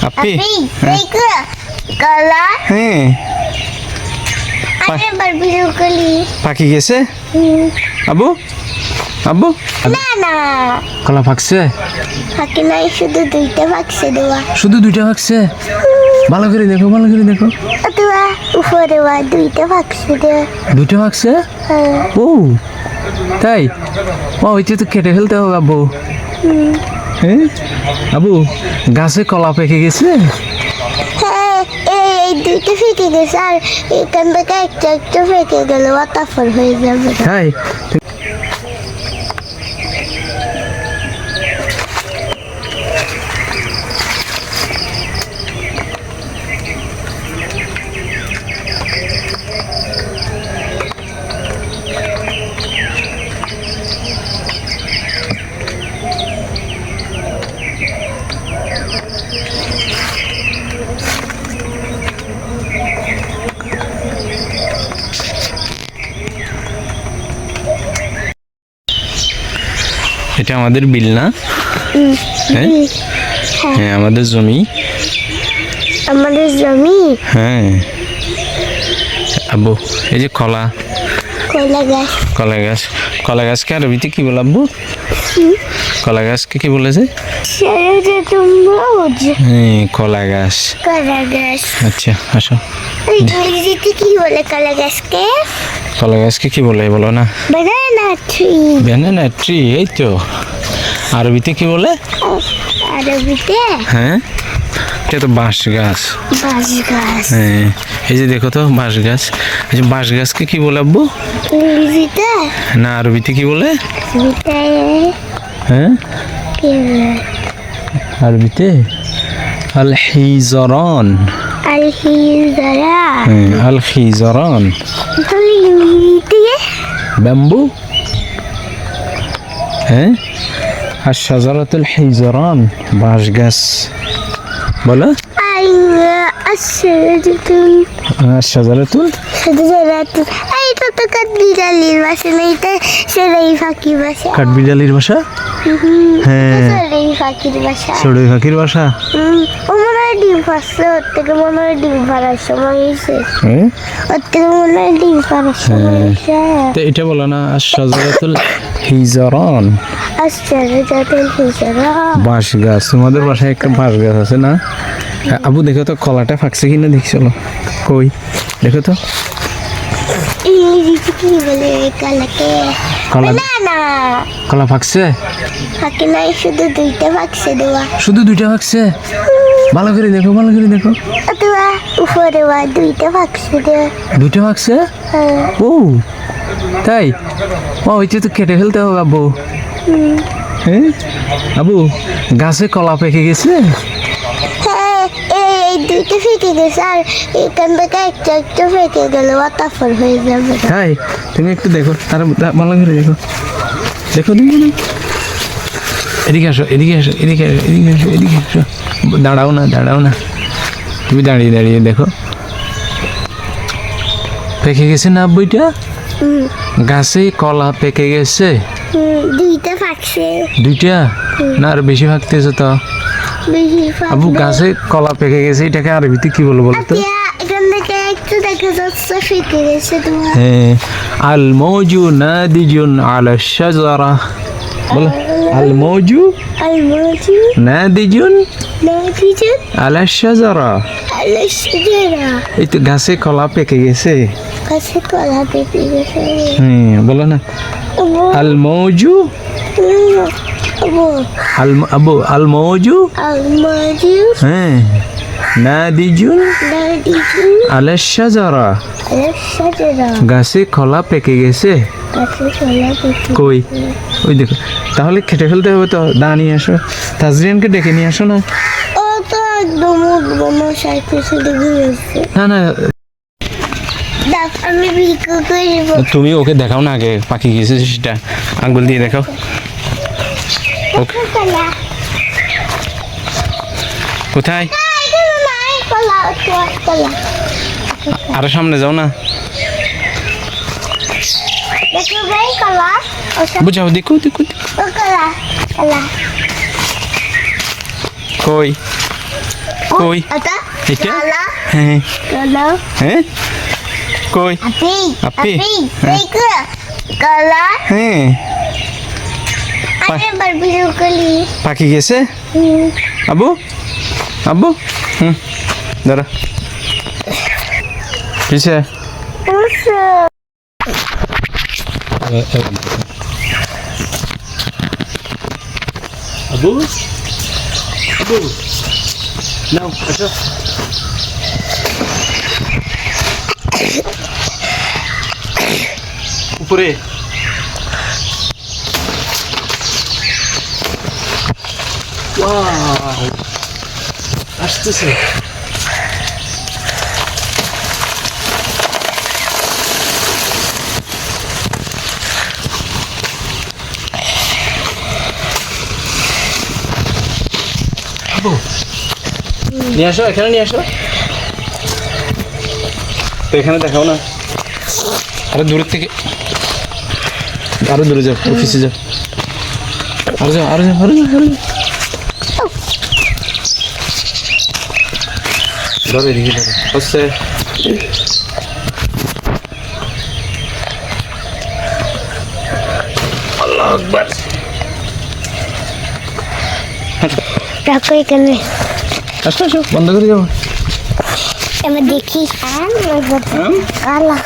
আপি কলা হ্যাঁ আরে বারবিউ কলি পাকি গেছে আবু আবু না না কলা পাকছে ফাঁকি নাই শুধু দুইটা ফাঁকছে দেওয়া শুধু দুইটা পাকছে ভালো করে দেখো দেওয়া উপরে ওয়া দুইটা ফাঁকছে দেওয়া দুইটা পাকছে ও তাই ও ওইটা তো কেটে ফেলতে হবে আবু হ্যাঁ আবু গাছে কলা পেকে গেছে হ্যাঁ এই দুইটা ফেটে গেছে আর এখান থেকে একটা ফেটে গেল ওয়াটারফল হয়ে যাবে তাই এটা আমাদের বিল না হ্যাঁ হ্যাঁ আমাদের জমি হ্যাঁ আব্বু এই যে কলা গাছকে আরবিতে কি বলে আব্বু কলা গাছকে কি বলেছে হ্যাঁ কলা গাছ আচ্ছা আসো ইংরেজিতে কি বলে কলা গাছকে কি বলে বলো না ব্যানানা ট্রি এই তো আরবিতে কি বলে হ্যাঁ এটা তো বাঁশ গাছ হ্যাঁ এই যে দেখো তো বাঁশ গাছ আচ্ছা বাঁশ গাছকে কি বলে আব্বু ইংরেজিতে না আরবিতে কি বলে হ্যাঁ আরবিতে আল হিজরান ব্যাম্বু হ্যাঁ আর শাজারাতুল হিজরান বাঁশ গাছ বলো শাজারাতুল এইটা তো কাঠবিড়ালির বাসা না এটা সেরাই ফাঁকি বাসা কাঠবিড়ালির বাসা হ্যাঁ চড়ুই পাখির বাসা ও মনে হয় ডিম ফাঁসছে ওর থেকে মনে হয় ডিম ফাড়ার সময় হয়েছে ওর থেকে মনে হয় ডিম ফাড়ার সময় হয়েছে তো এটা বলো না শাজারাতুল হিজরান বাঁশ গাছ তোমাদের বাসায় একটা বাঁশ গাছ আছে না আবু দেখো তো কলাটা ফাঁকছে কিনা দেখছিলো কই দেখো তো ইংরেজিতে কি বলে কলাকে কলা ফাঁকছে ফাঁকি নাই শুধু দুইটা ফাঁকছে দেওয়া শুধু দুইটা ফাঁকছে ভালো করে দেখো দেওয়া উপরে ওয়া দুইটা ফাঁকছে দেওয়া দুইটা ফাঁকছে ও তাই ও ওইটা তো কেটে ফেলতে হবে আব্বু হ্যাঁ আবু গাছে কলা পেকে গেছে হ্যাঁ এই দুইটা ফেটে গেছে আর এখান থেকে একটা ফেটে গেল ওয়াটারফল হয়ে যাবে তাই তুমি একটু দেখো তার ভালো করে দেখো এদিকে আসো দাঁড়াও না তুমি দাঁড়িয়ে দেখো পেকে গেছে না বইটা গাছে কলা পেকে গেছে দুইটা ফাঁকছে দুইটা না আর বেশি ফাঁকতেছে তো আবু গাছে কলা পেকে গেছে এটাকে আরবিতে কি বলবো বলতো এখান থেকে একটু দেখা যাচ্ছে ফেটে গেছে তোমার হ্যাঁ আল মৌজু নাদিজুন আলা শাজারা বলো আল মৌজু নাদিজুন আলা শাজারা এই তো গাছে কলা পেকে গেছে হ্যাঁ বলো না আল মৌজু আল মৌজু হ্যাঁ নাদিজুন আলা শাজারা গাছে কলা পেকে গেছে কই ওই দেখো তাহলে খেটে ফেলতে হবে তো দাঁড়িয়ে আসো তাজরিয়ানকে ডেকে নিয়ে আসো না ও তো একদম মশাই পেছনে ঘুরেছে না আমি ভিডিও করব তুমি ওকে দেখাও না আগে পাখি গেছে সেটা আঙ্গুল দিয়ে দেখাও ওকে কোথায় আরো সামনে যাও না বুঝাও দেখো কলা কই কই এটা এটা কালা হ্যাঁ কালা হ্যাঁ কই আপি আপি? আপি দেখো কালা হ্যাঁ আরে বারবিকিউ করি পাখি গেছে আবু আবু দাঁড়া কিসে আবু আবু নাও আচ্ছা উপরে ওয়াও আসতেছে আবু নিয়ে আসো এখানে নিয়ে আসো তো এখানে দেখাও না আরো দূরের থেকে আরো দূরে যাও অফিসে যাও আরো যাও আরো যাও আরো যাও আরো যাও ধরো এদিকে ধরো হচ্ছে আল্লাহ আকবার রাখো এখানে আসো আসো বন্ধ করে যাবো এবার দেখি কালা